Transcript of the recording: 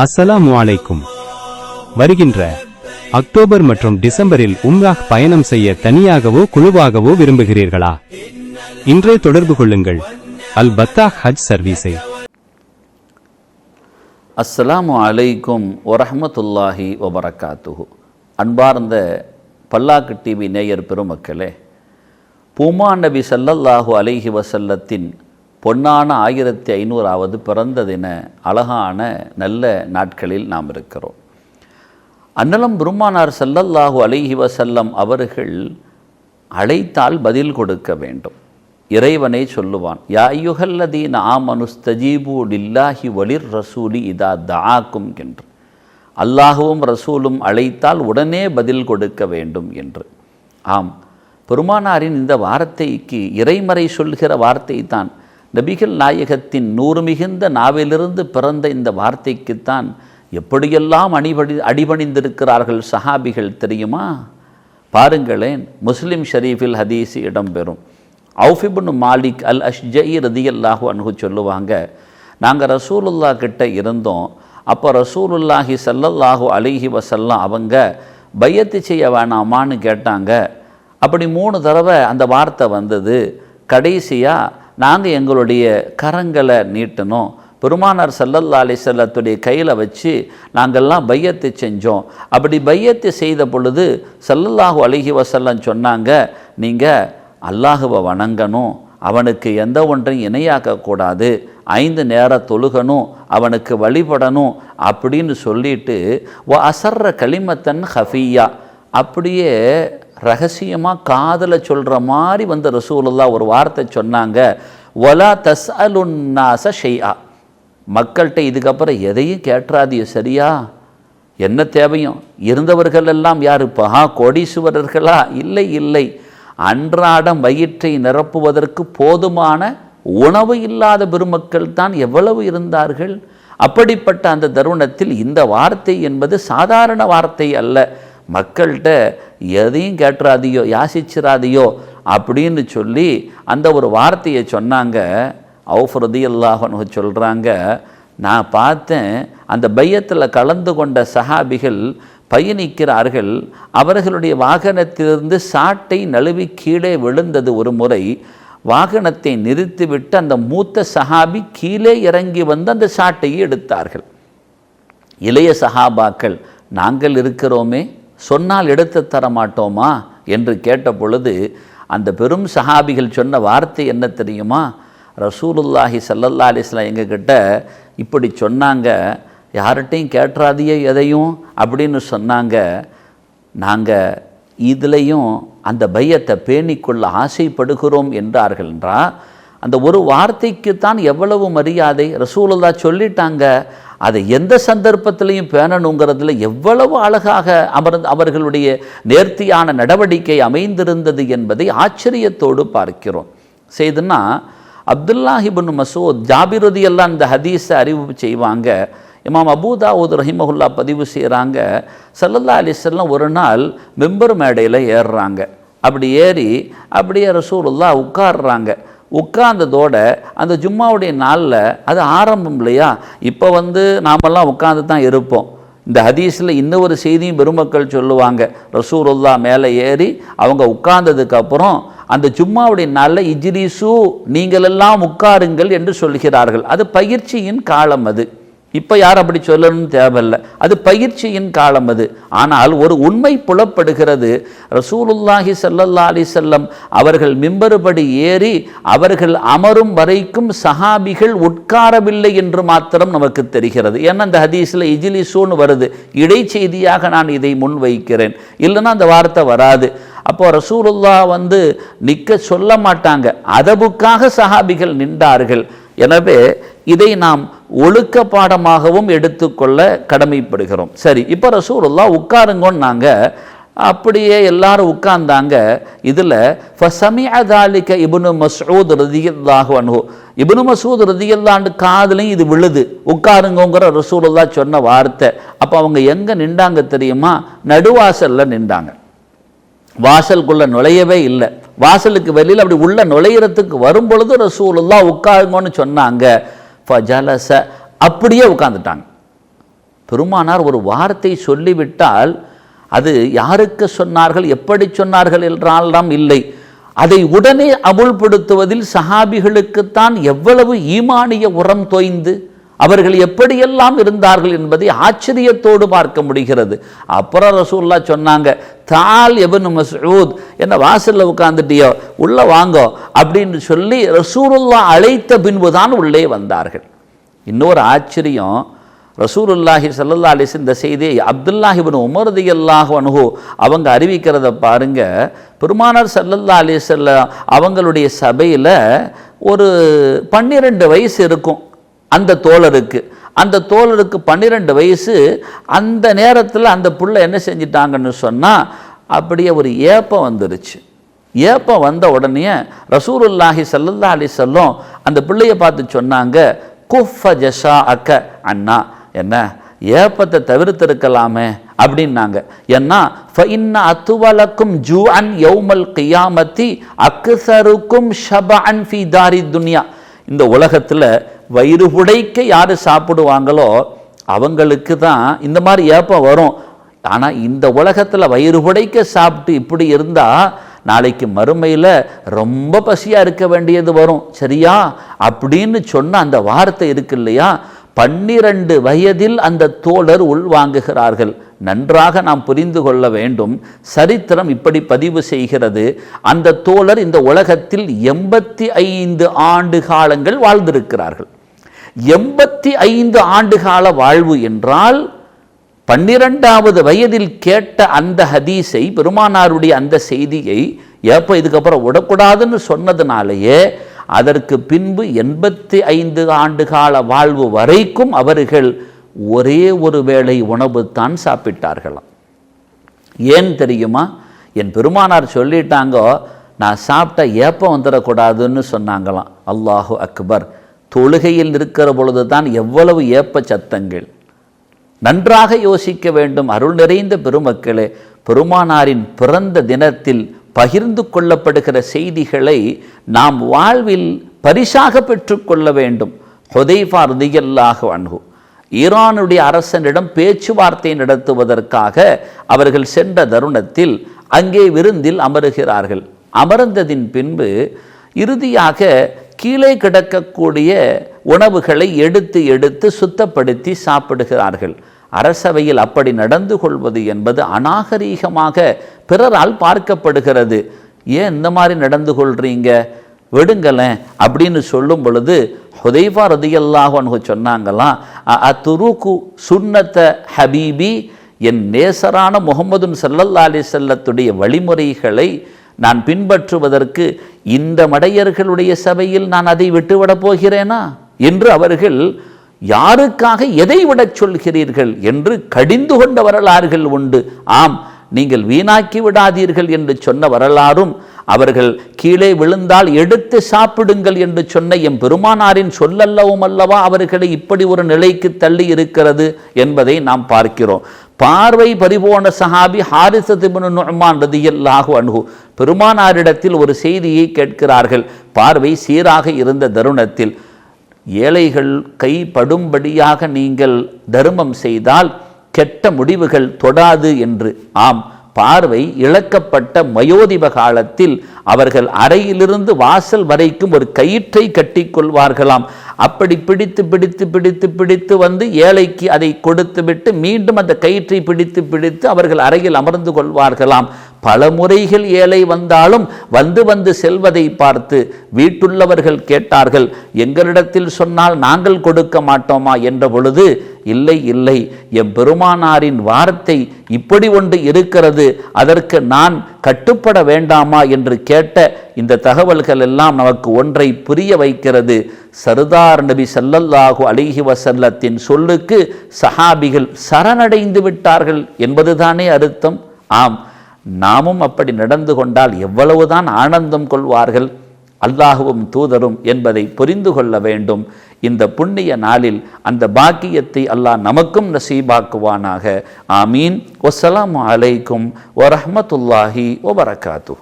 அஸ்ஸலாமு அலைக்கும். வருகின்ற அக்டோபர் மற்றும் டிசம்பரில் உம்ராஹ் பயணம் செய்ய தனியாகவோ குழுவாகவோ விரும்புகிறீர்களா? இன்றே தொடர்பு கொள்ளுங்கள் அல் பத்தாஹ் ஹஜ் சர்வீஸை. அஸ்ஸலாமு அலைக்கும் வரஹ்மத்துல்லாஹி வபரகாத்துஹு. அன்பார்ந்த பல்லாக்கு டிவி நேயர் பெருமக்களே, பூமா நபி ஸல்லல்லாஹு அலைஹி வஸல்லத்தின் பொன்னான 1500வது பிறந்த தின அழகான நல்ல நாட்களில் நாம் இருக்கிறோம். அன்னலம் பெருமானார் ஸல்லல்லாஹு அலைஹி வஸல்லம் அவர்கள் அழைத்தால் பதில் கொடுக்க வேண்டும். இறைவனை சொல்லுவான், யா அய்யுஹல்லதீன ஆமனுஸ்தஜீபு லில்லாஹி வலிர் ரசூலி இதா தஆக்கும் என்று. அல்லாஹுவும் ரசூலும் அழைத்தால் உடனே பதில் கொடுக்க வேண்டும் என்று. ஆம், பெருமானாரின் இந்த வார்த்தைக்கு இறைமறை சொல்கிற வார்த்தை தான். நபிகள் நாயகத்தின் 100 மிகுந்த நாவிலிருந்து பிறந்த இந்த வார்த்தைக்குத்தான் எப்படியெல்லாம் அடிபணிந்திருக்கிறார்கள் சஹாபிகள் தெரியுமா? பாருங்களேன், முஸ்லிம் ஷரீஃபில் ஹதீஸ் இடம்பெறும். அவுஃப் இப்னு மாலிக் அல் அஷ்ஜஇ ரதியல்லாஹு அன்ஹு சொல்லுவாங்க, நாங்கள் ரசூலுல்லாஹ் கிட்ட இருந்தோம். அப்போ ரசூலுல்லாஹி ஸல்லல்லாஹு அலைஹி வஸல்லம் அவங்க பையத்து செய்ய வேணாமான்னு கேட்டாங்க. அப்படி 3 தடவை அந்த வார்த்தை வந்தது. கடைசியாக நாங்கள் எங்களுடைய கரங்களை நீட்டினோம். பெருமானார் ஸல்லல்லாஹு அலைஹி வஸல்லத்துடைய கையில் வச்சு நாங்கள்லாம் பையத்து செஞ்சோம். அப்படி பையத்து செய்த பொழுது ஸல்லல்லாஹு அலைஹி வஸல்லம் சொன்னாங்க, நீங்கள் அல்லாஹுவை வணங்கணும், அவனுக்கு எந்த ஒன்றையும் இணையாக்கக்கூடாது, 5 நேரம் தொழுகணும், அவனுக்கு வழிபடணும் அப்படின்னு சொல்லிட்டு அசர்ற கலிமத்தன் ஹஃபியா, அப்படியே ரகசியமாக காதில் சொல்கிற மாதிரி வந்து ரசூலுல்லாஹ் ஒரு வார்த்தை சொன்னாங்க, வலா தஸ்அலுன்னாஸ ஷைஆ, மக்கள்கிட்ட இதுக்கப்புறம் எதையும் கேட்டுறாதியோ, சரியா? என்ன தேவையும் இருந்தவர்கள் எல்லாம் யார்? கோடீஸ்வரர்களா? இல்லை இல்லை, அன்றாடம் வயிற்றை நிரப்புவதற்கு போதுமான உணவு இல்லாத பெருமக்கள் தான் எவ்வளவு இருந்தார்கள். அப்படிப்பட்ட அந்த தருணத்தில் இந்த வார்த்தை என்பது சாதாரண வார்த்தை அல்ல. மக்கள்கிட்ட எதையும் கேட்டுறாதியோ, யாசிச்சிராதியோ அப்படின்னு சொல்லி அந்த ஒரு வார்த்தையை சொன்னாங்க. அவுஃப் ரலியல்லாஹு அன்ஹு சொல்கிறாங்க, நான் பார்த்தேன் அந்த பையத்தில் கலந்து கொண்ட சஹாபிகள் பயணிக்கிறார்கள். அவர்களுடைய வாகனத்திலிருந்து சாட்டை நழுவி கீழே விழுந்தது. ஒரு முறை வாகனத்தை நிறுத்திவிட்டு அந்த மூத்த சஹாபி கீழே இறங்கி வந்து அந்த சாட்டையை எடுத்தார்கள். இளைய சஹாபாக்கள், நாங்கள் இருக்கிறோமே, சொன்னால் எடுத்து தர மாட்டோமா என்று கேட்ட பொழுது அந்த பெரும் சஹாபிகள் சொன்ன வார்த்தை என்ன தெரியுமா? ரசூலுல்லாஹி ஸல்லல்லாஹு அலைஹி வஸல்லம் எங்ககிட்ட இப்படி சொன்னாங்க, யார்கிட்டையும் கேட்டுறாதியே எதையும் அப்படின்னு சொன்னாங்க. நாங்கள் இதுலேயும் அந்த பையத்தை பேணிக்கொள்ள ஆசைப்படுகிறோம் என்றார்கள்ன்றா. அந்த ஒரு வார்த்தைக்குத்தான் எவ்வளவு மரியாதை. ரசூலுல்லாஹ் சொல்லிட்டாங்க, அதை எந்த சந்தர்ப்பத்திலையும் பேணணுங்கிறதுல எவ்வளவு அழகாக அவர்களுடைய நேர்த்தியான நடவடிக்கை அமைந்திருந்தது என்பதை ஆச்சரியத்தோடு பார்க்கிறோம். செய்துன்னா அப்துல்லாஹ் இப்னு மஸ்ஊத், ஜாபிர் ரலியல்லாஹு இந்த ஹதீஸை அறிவிப்பு செய்வாங்க. இமாம் அபூ தாவூத் ரஹிமஹுல்லா பதிவு செய்கிறாங்க, ஸல்லல்லாஹு அலைஹி வஸல்லம் ஒரு நாள் மெம்பர் மேடையில் ஏறுறாங்க. அப்படி ஏறி அப்படியே ரசூலுல்லாஹ் உட்கார்றாங்க. உட்கார்ந்ததோட அந்த ஜும்மாவுடைய நாளில் அது ஆரம்பம் இல்லையா? இப்போ நாமெல்லாம் உட்கார்ந்து தான் இருப்போம். இந்த ஹதீஸில் இன்னொரு செய்தியும் பெருமக்கள் சொல்லுவாங்க, ரசூலுல்லாஹ் மேலே ஏறி அவங்க உட்கார்ந்ததுக்கப்புறம் அந்த ஜும்மாவுடைய நாளில் இஜ்லிசு, நீங்களெல்லாம் உட்காருங்கள் என்று சொல்கிறார்கள். அது பயிற்சியின் காலம். அது இப்போ யார் அப்படி சொல்லணும்னு தேவையில்லை, அது பயிற்சியின் காலம் அது. ஆனால் ஒரு உண்மை புலப்படுகிறது, ரசூலுல்லாஹி ஸல்லல்லாஹு அலைஹி வஸல்லம் அவர்கள் மிம்பருபடி ஏறி அவர்கள் அமரும் வரைக்கும் சஹாபிகள் உட்காரவில்லை என்று மாத்திரம் நமக்கு தெரிகிறது. ஏன்னா அந்த ஹதீஸில் இஜ்லிசூன்னு வருது, இடைச்செய்தியாக நான் இதை முன்வைக்கிறேன், இல்லைன்னா அந்த வார்த்தை வராது. அப்போ ரசூலுல்லாஹ் நிற்க சொல்ல மாட்டாங்க, அதபுக்காக சஹாபிகள் நின்றார்கள். எனவே இதை நாம் ஒழுக்க பாடமாகவும் எடுத்துக்கொள்ள கடமைப்படுகிறோம். சரி, இப்போ ரசூலுல்லாஹ் உட்காருங்கன்னு நாங்கள் அப்படியே எல்லாரும் உட்கார்ந்தாங்க. இதில் ஃபஸமிஅ ذلك இப்னு மஸ்ஊத் ரலியல்லாஹு அன்ஹு, இப்னு மஸ்ஊத் ரலியல்லாஹு அன்ஹு காதுலையும் இது விழுது, உட்காருங்கங்கிற ரசூலுல்லாஹ் சொன்ன வார்த்தை. அப்போ அவங்க எங்கே நின்றாங்க தெரியுமா? நடுவாசலில் நின்றாங்க. வாசலுக்குள்ளே நுழையவே இல்லை. வாசலுக்கு வெளியில் அப்படி உள்ள நுழையிறதுக்கு வரும் பொழுது ரசூலுல்லாஹ் உட்காருங்கன்னு சொன்னாங்க. ஃபஜலஸ, அப்படியே உட்கார்ந்துட்டாங்க. பெருமானார் ஒரு வார்த்தை சொல்லிவிட்டால் அது யாருக்கு சொன்னார்கள், எப்படி சொன்னார்கள் என்றாலும் இல்லை, அதை உடனே அமுல்படுத்துவதில் சஹாபிகளுக்குத்தான் எவ்வளவு ஈமானிய உரம் தோய்ந்து அவர்கள் எப்படியெல்லாம் இருந்தார்கள் என்பதை ஆச்சரியத்தோடு பார்க்க முடிகிறது. அப்புறம் ரசூலுல்லாஹ் சொன்னாங்க, தால் இப்னு மஸ்ஊத், என்ன வாசல்ல உட்கார்ந்துட்டியோ, உள்ள வாங்கோ அப்படின்னு சொல்லி ரசூலுல்லாஹ் அழைத்த பின்புதான் உள்ளே வந்தார்கள். இன்னொரு ஆச்சரியம், ரசூலுல்லாஹி ஸல்லல்லாஹு அலைஹி வஸல்லம் இந்த செய்தியை அப்துல்லாஹ் இப்னு உமர் ரலியல்லாஹு அன்ஹு அவங்க அறிவிக்கிறத பாருங்க. பெருமானார் ஸல்லல்லாஹு அலைஹி வஸல்லம் அவங்களுடைய சபையில் ஒரு 12 வயசு இருக்கும் அந்த தோழருக்கு. அந்த தோழருக்கு 12 வயசு. அந்த நேரத்தில் அந்த புள்ள என்ன செஞ்சிட்டாங்கன்னு சொன்னால், அப்படியே ஒரு ஏப்பம் வந்துருச்சு. ஏப்பம் வந்த உடனே ரசூலுல்லாஹி ஸல்லல்லாஹு அலைஹி வஸல்லம் அந்த பிள்ளையை பார்த்து சொன்னாங்க, குஃப ஜஷா அக்க அண்ணா, என்ன ஏப்பத்தை தவிர்த்திருக்கலாமே அப்படின்னாங்க. ஏன்னா ஃபஇன்ன அத்துவலக்கும் ஜூஅன் யௌமல் கியாமத்தி அக்ஸருக்கும் ஷபஅன் ஃபீ தாரி துன்யா. இந்த உலகத்தில் வயிறு புடைக்க யார் சாப்பிடுவாங்களோ அவங்களுக்கு தான் இந்த மாதிரி ஏப்பம் வரும். ஆனால் இந்த உலகத்தில் வயிறு புடைக்க சாப்பிட்டு இப்படி இருந்தால் நாளைக்கு மறுமையில் ரொம்ப பசியாக இருக்க வேண்டியது வரும், சரியா அப்படின்னு சொன்ன அந்த வார்த்தை இருக்கு இல்லையா, 12 வயதில் அந்த தோழர் உள்வாங்குகிறார்கள். நன்றாக நாம் புரிந்து கொள்ள வேண்டும். சரித்திரம் இப்படி பதிவு செய்கிறது, அந்த தோழர் இந்த உலகத்தில் 85 ஆண்டு காலங்கள் வாழ்ந்திருக்கிறார்கள். 85 ஆண்டு கால வாழ்வு என்றால் 12வது வயதில் கேட்ட அந்த ஹதீஸை, பெருமானாருடைய அந்த செய்தியை எப்போ இதுக்கப்புறம் விடக்கூடாதுன்னு சொன்னதுனாலேயே அதற்கு பின்பு 85 ஆண்டு கால வாழ்வு வரைக்கும் அவர்கள் ஒரே ஒரு வேளை உணவு தான் சாப்பிட்டார்களாம். ஏன் தெரியுமா? என் பெருமானார் சொல்லிட்டாங்கோ, நான் சாப்பிட்ட ஏப்பம் வந்துடக்கூடாதுன்னு சொன்னாங்களாம். அல்லாஹு அக்பர். தொழுகையில் இருக்கிற பொழுது தான் எவ்வளவு ஏப்ப சத்தங்கள். நன்றாக யோசிக்க வேண்டும் அருள் நிறைந்த பெருமக்களே. பெருமானாரின் பிறந்த தினத்தில் பகிர்ந்து கொள்ளப்படுகிற செய்திகளை நாம் வாழ்வில் பரிசாக பெற்றுக்கொள்ள வேண்டும். ஹுதைஃபா ரலியல்லாஹு அன்ஹு ஈரானுடைய அரசனிடம் பேச்சுவார்த்தை நடத்துவதற்காக அவர்கள் சென்ற தருணத்தில் அங்கே விருந்தில் அமருகிறார்கள். அமர்ந்ததின் பின்பு இறுதியாக கீழே கிடக்கக்கூடிய உணவுகளை எடுத்து எடுத்து சுத்தப்படுத்தி சாப்பிடுகிறார்கள். அரசவையில் அப்படி நடந்து கொள்வது என்பது அநாகரீகமாக பிறரால் பார்க்கப்படுகிறது. ஏன் இந்த மாதிரி நடந்து கொள்றீங்க, விடுங்களேன் அப்படின்னு சொல்லும் பொழுது ஹுதைஃபா ரலியல்லாஹு அன்ஹு சொன்னாங்களாம், அத்துருக்கு சுன்னத்த ஹபீபி, என் நேசரான முஹம்மதுன் ஸல்லல்லாஹு அலைஹி வஸல்லத்துடைய வழிமுறைகளை நான் பின்பற்றுவதற்கு இந்த மடையர்களுடைய சபையில் நான் அதை விட்டுவிடப் போகிறேனா என்று அவர்கள் யாருக்காக எதை விடச் சொல்கிறீர்கள் என்று கடிந்து கொண்ட வரலாறுகள் உண்டு. ஆம், நீங்கள் வீணாக்கி விடாதீர்கள் என்று சொன்ன வரலாறும், அவர்கள் கீழே விழுந்தால் எடுத்து சாப்பிடுங்கள் என்று சொன்ன எம் பெருமானாரின் சொல்லல்லவும் அல்லவா அவர்களை இப்படி ஒரு நிலைக்கு தள்ளி இருக்கிறது என்பதை நாம் பார்க்கிறோம். பார்வை பரிபூர்ண சஹாபி ஹாரிஸத் இப்னு நுஅமான் ரலியல்லாஹு அன்ஹு பெருமானாரிடத்தில் ஒரு செய்தியை கேட்கிறார்கள். பார்வை சீராக இருந்த தருணத்தில், ஏழைகள் கைப்படும்படியாக நீங்கள் தர்மம் செய்தால் கெட்ட முடிவுகள் தொடாது என்று. ஆம், பார்வை இழக்கப்பட்ட மயோதிப காலத்தில் அவர்கள் அறையிலிருந்து வாசல் வரைக்கும் ஒரு கயிற்றை கட்டி கொள்வார்களாம். அப்படி பிடித்து பிடித்து பிடித்து பிடித்து வந்து ஏழைக்கு அதை கொடுத்து விட்டு மீண்டும் அந்த கயிற்றை பிடித்து பிடித்து அவர்கள் அறையில் அமர்ந்து கொள்வார்களாம். பல முறைகள் ஏழை வந்தாலும் வந்து வந்து செல்வதை பார்த்து வீட்டுள்ளவர்கள் கேட்டார்கள், எங்களிடத்தில் சொன்னால் நாங்கள் கொடுக்க மாட்டோமா என்ற பொழுது, இல்லை இல்லை, எம் பெருமானாரின் வார்த்தை இப்படி ஒன்று இருக்கிறது, அதற்கு நான் கட்டுப்பட வேண்டாமா என்று கேட்ட இந்த தகவல்கள் எல்லாம் நமக்கு ஒன்றை புரிய வைக்கிறது. சர்தார் நபி ஸல்லல்லாஹு அலைஹி வஸல்லத்தின் சொல்லுக்கு சஹாபிகள் சரணடைந்து விட்டார்கள் என்பதுதானே அர்த்தம். ஆம், நாமும் அப்படி நடந்து கொண்டால் எவ்வளவுதான் ஆனந்தம் கொள்வார்கள் அல்லாஹுவும் தூதரும் என்பதை புரிந்து கொள்ள வேண்டும். இந்த புண்ணிய நாளில் அந்த பாக்கியத்தை அல்லாஹ் நமக்கும் நசீபாக்குவானாக. ஆமீன். வஸ்ஸலாமு அலைக்கும் வரஹ்மத்துல்லாஹி வபரகாத்துஹு.